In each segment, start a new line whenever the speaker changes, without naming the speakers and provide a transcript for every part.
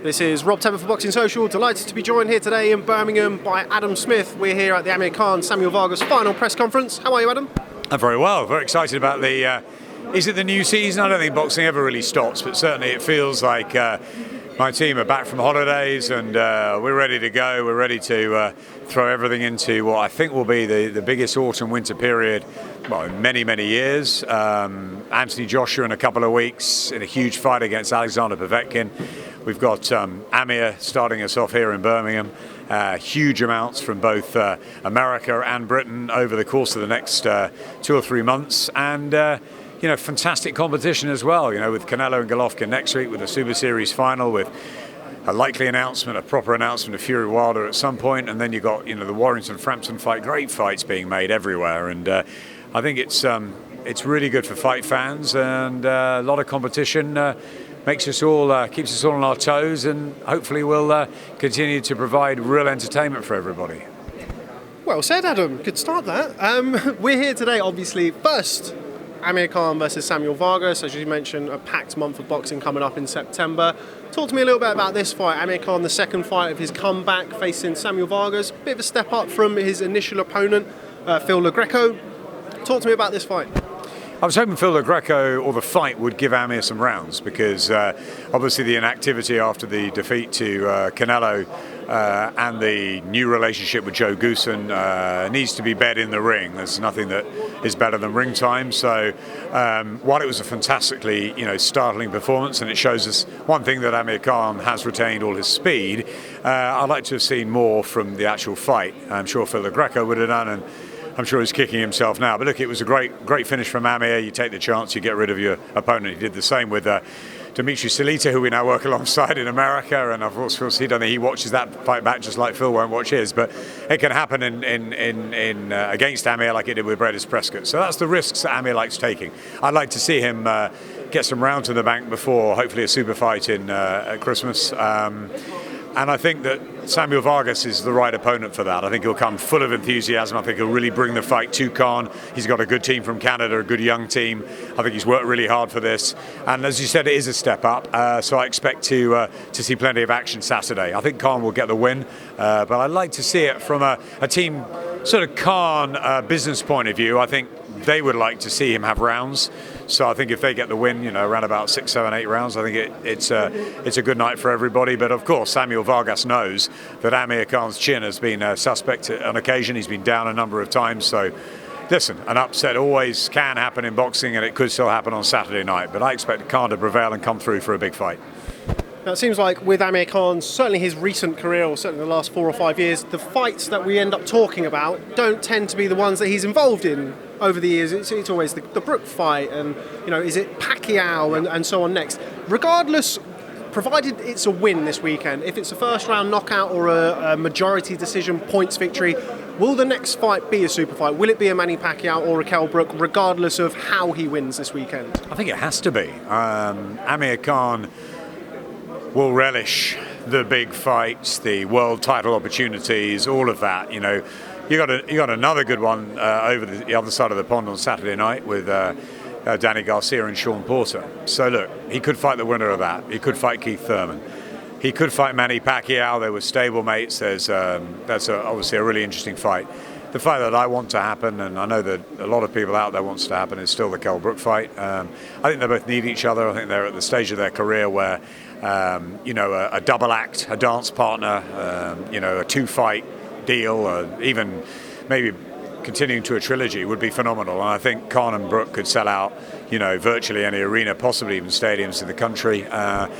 This is Rob Tebbutt for Boxing Social. Delighted to be joined here today in Birmingham by Adam Smith. We're here at the Amir Khan Samuel Vargas final press conference. How are you, Adam?
I'm very well. Very excited about the. Is it the new season? I don't think boxing ever really stops, but certainly it feels like my team are back from holidays and we're ready to go. We're ready to throw everything into what I think will be the biggest autumn-winter period, well, in many, many years. Anthony Joshua in a couple of weeks in a huge fight against Alexander Povetkin. We've got Amir starting us off here in Birmingham. Huge amounts from both America and Britain over the course of the next 2 or 3 months. And fantastic competition as well, with Canelo and Golovkin next week, with a Super Series final, with a likely announcement, a proper announcement of Fury Wilder at some point, and then you've got, the Warrington-Frampton fight, great fights being made everywhere, and I think it's really good for fight fans, and a lot of competition makes us all, keeps us all on our toes, and hopefully will continue to provide real entertainment for everybody.
Well said, Adam. Good start that. We're here today, obviously, first Amir Khan versus Samuel Vargas. As you mentioned, a packed month of boxing coming up in September. Talk to me a little bit about this fight. Amir Khan, the second fight of his comeback, facing Samuel Vargas. Bit of a step up from his initial opponent, Phil Lo Greco. Talk to me about this fight.
I was hoping Phil Lo Greco, or the fight, would give Amir some rounds, because obviously the inactivity after the defeat to Canelo and the new relationship with Joe Goosen needs to be bed in the ring. There's nothing that is better than ring time. So while it was a fantastically startling performance, and it shows us one thing, that Amir Khan has retained all his speed, I'd like to have seen more from the actual fight. I'm sure Phil Lo Greco would have done, and I'm sure he's kicking himself now. But look, it was a great finish from Amir. You take the chance, you get rid of your opponent. He did the same with Dimitri Salita, who we now work alongside in America, and of course he watches that fight back just like Phil won't watch his. But it can happen in against Amir like it did with Bredis Prescott. So that's the risks that Amir likes taking. I'd like to see him get some rounds in the bank before hopefully a super fight at Christmas. And I think that Samuel Vargas is the right opponent for that. I think he'll come full of enthusiasm. I think he'll really bring the fight to Khan. He's got a good team from Canada, a good young team. I think he's worked really hard for this. And as you said, it is a step up. So I expect to see plenty of action Saturday. I think Khan will get the win. But I'd like to see it from a team sort of Khan business point of view. I think they would like to see him have rounds. So I think if they get the win, around about 6, 7, 8 rounds, I think it's a good night for everybody. But of course, Samuel Vargas knows that Amir Khan's chin has been a suspect on occasion. He's been down a number of times. So listen, an upset always can happen in boxing, and it could still happen on Saturday night. But I expect Khan to prevail and come through for a big fight.
Now, it seems like with Amir Khan, certainly his recent career, or certainly the last 4 or 5 years, the fights that we end up talking about don't tend to be the ones that he's involved in over the years. It's always the Brook fight, and is it Pacquiao and so on next. Regardless, provided it's a win this weekend, if it's a first round knockout or a majority decision points victory, will the next fight be a super fight? Will it be a Manny Pacquiao or a Kell Brook, regardless of how he wins this weekend? I
think it has to be. Amir Khan will relish the big fights, the world title opportunities, all of that. You got another good one over the other side of the pond on Saturday night with Danny Garcia and Sean Porter. So look, he could fight the winner of that. He could fight Keith Thurman. He could fight Manny Pacquiao. They were stablemates. That's obviously a really interesting fight. The fight that I want to happen, and I know that a lot of people out there wants to happen, is still the Kell Brook fight. I think they both need each other. I think they're at the stage of their career where a double act, a dance partner, a 2-fight deal, even maybe continuing to a trilogy would be phenomenal. And I think Khan and Brook could sell out, virtually any arena, possibly even stadiums in the country. And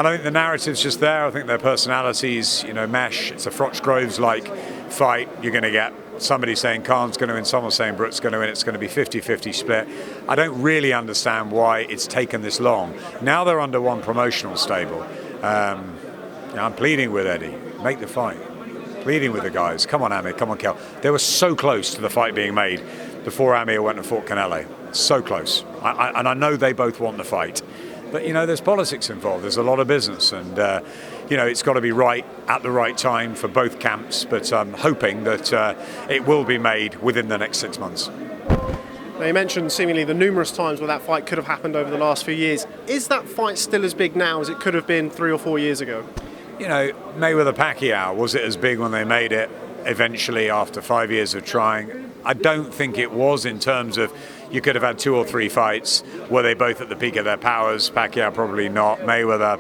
I think the narrative's just there. I think their personalities, mesh. It's a Froch Groves-like fight. You're going to get somebody saying Khan's going to win, someone saying Brook's going to win. It's going to be 50-50 split. I don't really understand why it's taken this long. Now they're under one promotional stable. I'm pleading with Eddie, make the fight. Pleading with the guys, come on Amir, come on Kell. They were so close to the fight being made before Amir went and fought Canelo. So close. And I know they both want the fight. But, there's politics involved. There's a lot of business. And, it's got to be right at the right time for both camps. But I'm hoping that it will be made within the next 6 months.
Now, you mentioned seemingly the numerous times where that fight could have happened over the last few years. Is that fight still as big now as it could have been 3 or 4 years ago?
Mayweather-Pacquiao, was it as big when they made it eventually after 5 years of trying? I don't think it was, in terms of you could have had 2 or 3 fights. Were they both at the peak of their powers? Pacquiao probably not. Mayweather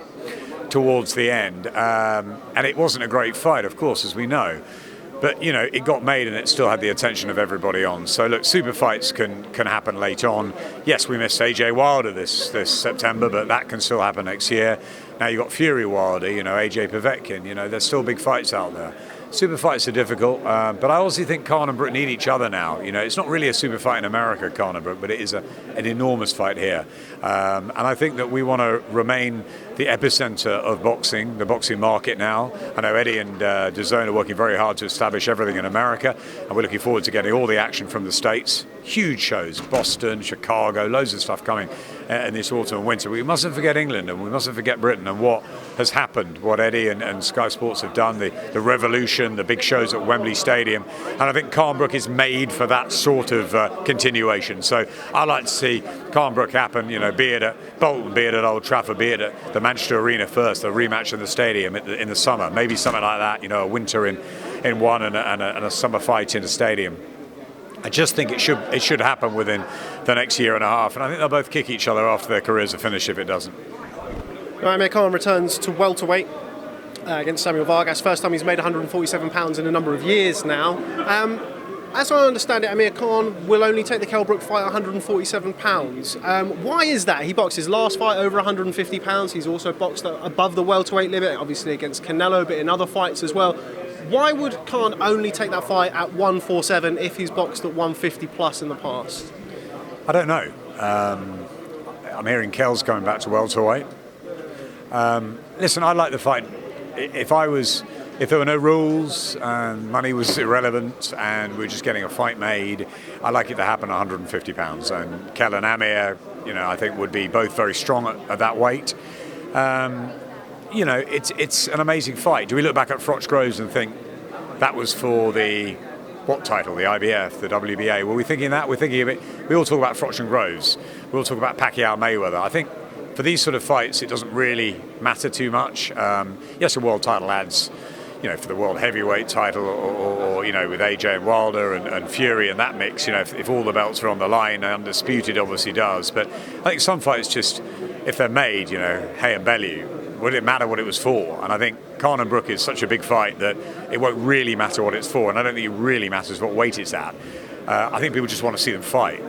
towards the end. And it wasn't a great fight, of course, as we know. But, it got made and it still had the attention of everybody on. So, look, super fights can happen late on. Yes, we missed AJ Wilder this September, but that can still happen next year. Now you've got Fury Wilder, AJ Povetkin, there's still big fights out there. Super fights are difficult, but I also think Khan and Brook need each other now. It's not really a super fight in America, Khan and Brook, but it is an enormous fight here. And I think that we want to remain the epicenter of boxing, the boxing market now. I know Eddie and DAZN are working very hard to establish everything in America, and we're looking forward to getting all the action from the States. Huge shows, Boston, Chicago, loads of stuff coming in this autumn and winter. We mustn't forget England, and we mustn't forget Britain and what has happened, what Eddie and Sky Sports have done, the revolution, the big shows at Wembley Stadium. And I think Khan-Brook is made for that sort of continuation. So I like to see Khan-Brook happen, be it at Bolton, be it at Old Trafford, be it at the Manchester Arena first, the rematch in the stadium in the summer, maybe something like that, a winter in one and a summer fight in the stadium. I just think it should happen within the next year and a half, and I think they'll both kick each other after their careers are finished if it doesn't.
Amir Khan returns to welterweight against Samuel Vargas. First time he's made 147 pounds in a number of years now. As I understand it, Amir Khan will only take the Kell Brook fight 147 pounds. Why is that? He boxed his last fight over 150 pounds. He's also boxed above the welterweight limit, obviously against Canelo, but in other fights as well. Why would Khan only take that fight at 147 if he's boxed at 150 plus in the past?
I don't know. I'm hearing Kell's going back to welterweight. Listen, I like the fight. If there were no rules and money was irrelevant and we were just getting a fight made, I'd like it to happen at 150 pounds. And Kell and Amir, I think would be both very strong at that weight. It's an amazing fight. Do we look back at Froch Groves and think that was for the what title? The IBF, the WBA? Were we thinking that? We're thinking of it. We all talk about Froch and Groves. We all talk about Pacquiao Mayweather. I think for these sort of fights, it doesn't really matter too much. Yes, a world title adds, for the world heavyweight title, or with AJ and Wilder and Fury and that mix. If all the belts are on the line, undisputed obviously does. But I think some fights just, if they're made, hay and bellew, would it matter what it was for? And I think Khan and Brook is such a big fight that it won't really matter what it's for, and I don't think it really matters what weight it's at. I think people just want to see them fight.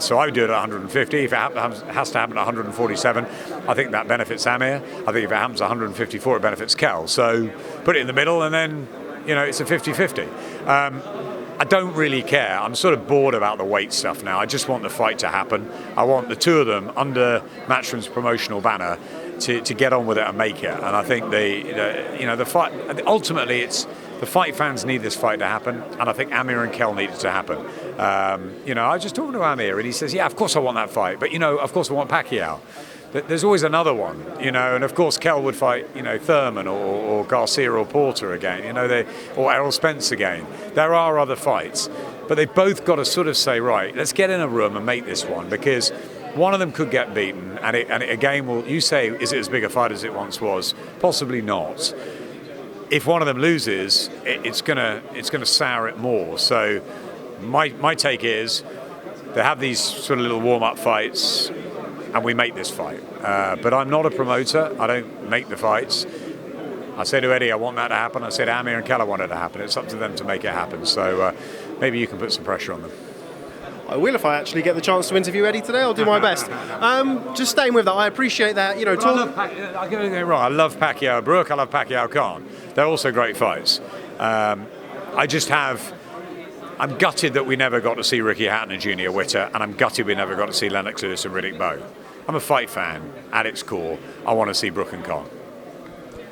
So I would do it at 150. If it has to happen at 147, I think that benefits Amir. I think if it happens at 154, it benefits Kell. So put it in the middle, and then, it's a 50-50. I don't really care. I'm sort of bored about the weight stuff now. I just want the fight to happen. I want the two of them under Matchroom's promotional banner to get on with it and make it. And I think the fight, ultimately, it's the fight fans need this fight to happen, and I think Amir and Kell need it to happen. I was just talking to Amir, and he says, "Yeah, of course I want that fight, but of course I want Pacquiao." There's always another one, and of course Kell would fight, Thurman or Garcia or Porter again, or Errol Spence again. There are other fights, but they've both got to sort of say, right, let's get in a room and make this one, because one of them could get beaten, and it again will. You say, is it as big a fight as it once was? Possibly not. If one of them loses, it's gonna sour it more. So my take is they have these sort of little warm-up fights, and we make this fight. But I'm not a promoter. I don't make the fights. I say to Eddie, I want that to happen. I say to Amir and Kell, I want it to happen. It's up to them to make it happen. So maybe you can put some pressure on them.
I will if I actually get the chance to interview Eddie today. I'll do my best. Just staying with that, I appreciate that. I love
Pacquiao Brook. I love Pacquiao Khan. They're also great fights. I'm gutted that we never got to see Ricky Hatton and Junior Witter, and I'm gutted we never got to see Lennox Lewis and Riddick Bowe. I'm a fight fan at its core. I want to see Brook and Khan.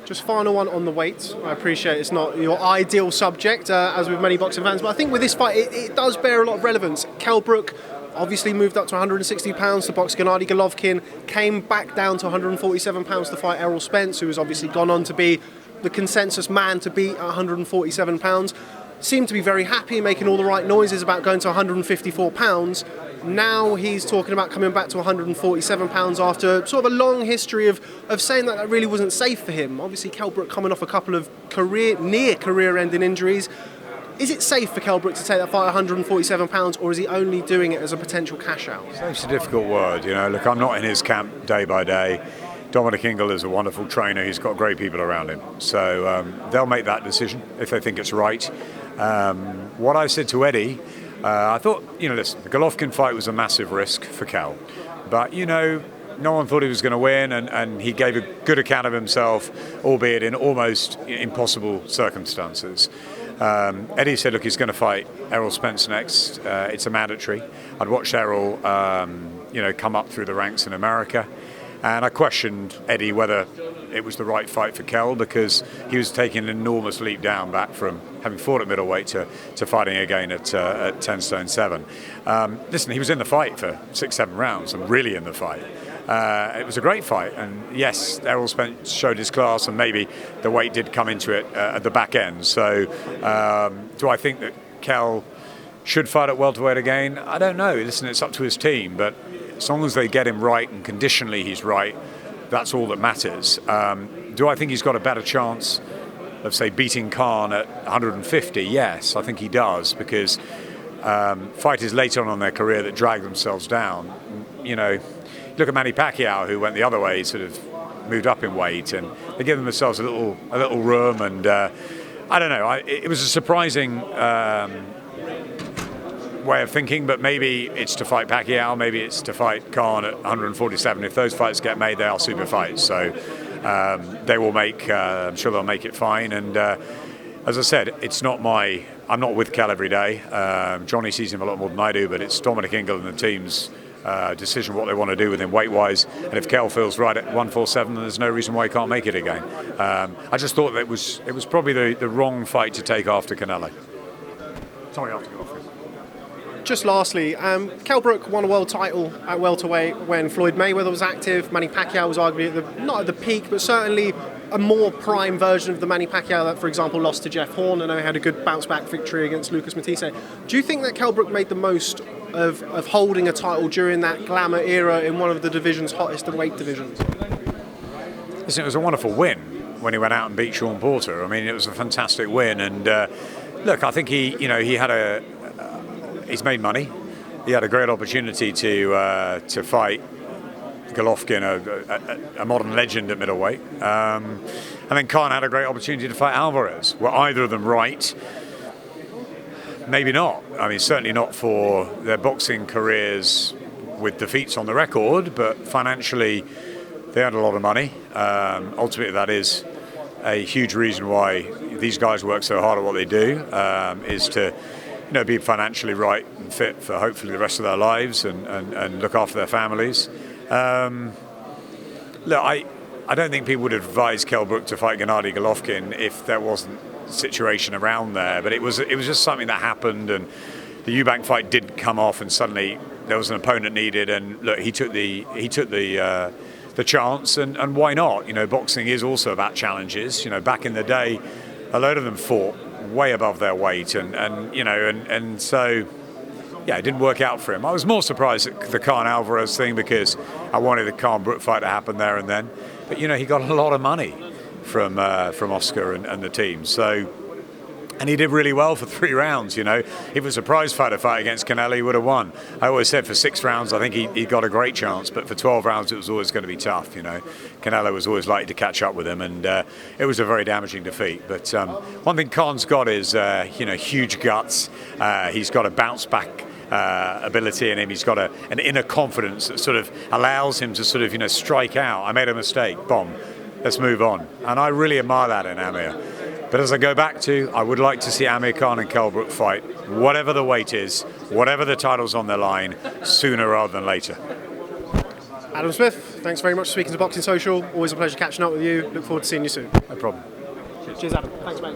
Just final one on the weight. I appreciate it's not your ideal subject, as with many boxing fans, but I think with this fight, it does bear a lot of relevance. Kell Brook obviously moved up to 160 pounds to box Gennady Golovkin, came back down to 147 pounds to fight Errol Spence, who has obviously gone on to be the consensus man to beat at 147 pounds. Seemed to be very happy, making all the right noises about going to 154 pounds. Now he's talking about coming back to 147 pounds after sort of a long history of saying that really wasn't safe for him. Obviously, Kell Brook coming off a couple of near career-ending injuries. Is it safe for Kell Brook to take that fight at 147 pounds, or is he only doing it as a potential cash-out?
Safe's a difficult word, you know. Look, I'm not in his camp day by day. Dominic Ingle is a wonderful trainer. He's got great people around him. So they'll make that decision if they think it's right. What I said to Eddie, I thought, listen, the Golovkin fight was a massive risk for Kell. But, no one thought he was going to win, and he gave a good account of himself, albeit in almost impossible circumstances. Eddie said, look, he's going to fight Errol Spence next. It's a mandatory. I'd watched Errol, come up through the ranks in America. And I questioned Eddie whether it was the right fight for Kell, because he was taking an enormous leap down back from having fought at middleweight to fighting again at 10 stone 7. Listen, he was in the fight for 6-7 rounds and really in the fight. It was a great fight, and yes, Errol Spence showed his class, and maybe the weight did come into it at the back end. So do I think that Kell should fight at welterweight again? I don't know. Listen, it's up to his team, but as long as they get him right and conditionally he's right, that's all that matters. Do I think he's got a better chance of, say, beating Khan at 150? Yes, I think he does, because fighters later on in their career that drag themselves down, look at Manny Pacquiao, who went the other way, sort of moved up in weight, and they give themselves a little room. And I don't know. It was a surprising way of thinking, but maybe it's to fight Pacquiao, maybe it's to fight Khan at 147. If those fights get made, they are super fights. So they will make. I'm sure they'll make it fine. And as I said, I'm not with Kell every day. Johnny sees him a lot more than I do, but it's Dominic Ingle and the team's decision what they want to do with him weight-wise. And if Kell feels right at 147, then there's no reason why he can't make it again. I just thought that it was probably the wrong fight to take after Canelo. Sorry, after Golovkin.
Just lastly, Kell Brook won a world title at welterweight when Floyd Mayweather was active. Manny Pacquiao was arguably not at the peak, but certainly a more prime version of the Manny Pacquiao that, for example, lost to Jeff Horn. I know he had a good bounce-back victory against Lucas Matisse. Do you think that Kell Brook made the most of holding a title during that glamour era in one of the division's hottest weight divisions?
Listen, it was a wonderful win when he went out and beat Sean Porter. I mean, it was a fantastic win. And look, I think he's made money. He had a great opportunity to fight Golovkin, a modern legend at middleweight. And then Khan had a great opportunity to fight Alvarez. Were either of them right? Maybe not. I mean, certainly not for their boxing careers with defeats on the record, but financially they had a lot of money. Ultimately, that is a huge reason why these guys work so hard at what they do, is to be financially right and fit for hopefully the rest of their lives and look after their families. Look, I don't think people would advise Kell Brook to fight Gennady Golovkin if there wasn't a situation around there. But it was just something that happened, and the Eubank fight didn't come off, and suddenly there was an opponent needed. And look, he took the chance, and why not? Boxing is also about challenges. Back in the day, a load of them fought way above their weight, and so yeah, it didn't work out for him. I was more surprised at the Khan Alvarez thing, because I wanted the Khan-Brook fight to happen there and then. But he got a lot of money from Oscar and the team. So, and he did really well for 3 rounds. If it was a prize fighter fight against Canelo, he would have won. I always said for 6 rounds, I think he got a great chance, but for 12 rounds, it was always going to be tough. Canelo was always likely to catch up with him, and it was a very damaging defeat. But one thing Khan's got is huge guts. He's got a bounce back ability in him. He's got an inner confidence that sort of allows him to sort of strike out. I made a mistake, bomb, let's move on. And I really admire that in Amir. But as I go back to, I would like to see Amir Khan and Kell Brook fight, whatever the weight is, whatever the title's on their line, sooner rather than later.
Adam Smith, thanks very much for speaking to Boxing Social. Always a pleasure catching up with you. Look forward to seeing you soon.
No problem.
Cheers, Adam. Thanks, mate.